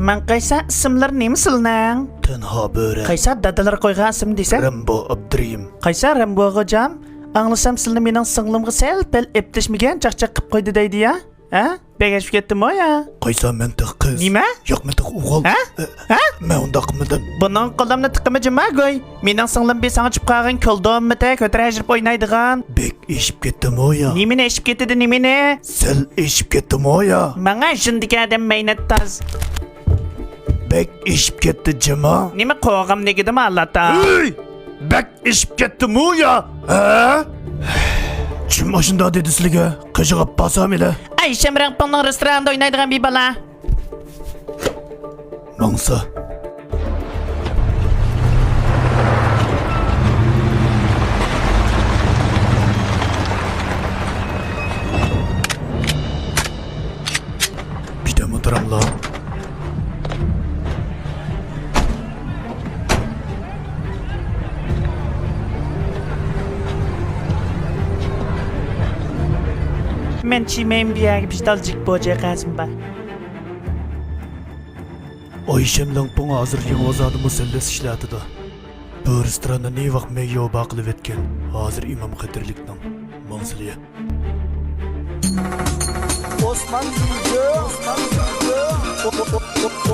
Man qaysa ismlar nima silnang? Tenha böre. Qaysa dadalar qo'ygan ism desang? Rambo Abdurayim. Qaysa Rambo hocam? Anglasam sizlar mening singlimga sal-pal eptishmagan chaqchaq qilib qo'ydi deydi ya? Ha? Begashib ketdimi o ya? Qaysa mentiq qiz. Nima? Yo'q mentiq o'g'il. Ha? Ha? Men unda qilmadim. Buning qo'limni tiqimijima go'y. Mening singlim besang chiqib qolgan ko'ldomida ko'tarajib o'ynaydigan. Bek eshib ketdimi o ya? Nimani eshib ketdi nimani? Sil eshib ketdimi o ya? Menga shunday adam maynattas. Bek eshib ketdi jima. Nima qo'g'am negidimi Allohta? Hey! Bek eshib ketdimi o ya? Ha? Kim shunda dedi sizlarga? Qijig'ib basam ila. Ay Shamrang Pongning restoranda o'ynaydigan bir bola. Mangsa. Bitta motoramla. Men chimen biyaga pishtalchik bo'ja qazimba. Ayşemden bana hazır yığmazadı musallas işlatida. Bu restoranda ne vaqt meyo baqilib etken. Hazır imam Xatirlikning manziliga. Osman Fijo,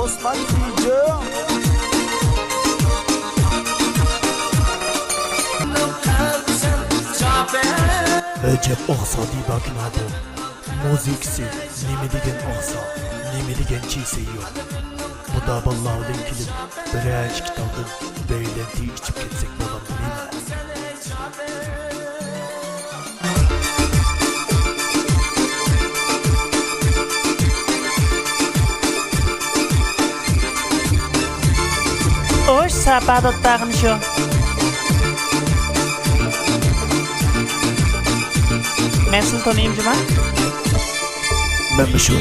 Osman Fijo. Acep oqsa dibakin adı. Müziksi nemi degen oqsa, nemi degen çiyse yok. Bu da ballağıdan kilip birer kitabın beylenti içip ketsek bolam değil mi? Oş sapado tagın şu. Men sizni tanıyım cuma. Ben mi şu?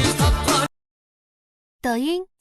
抖音。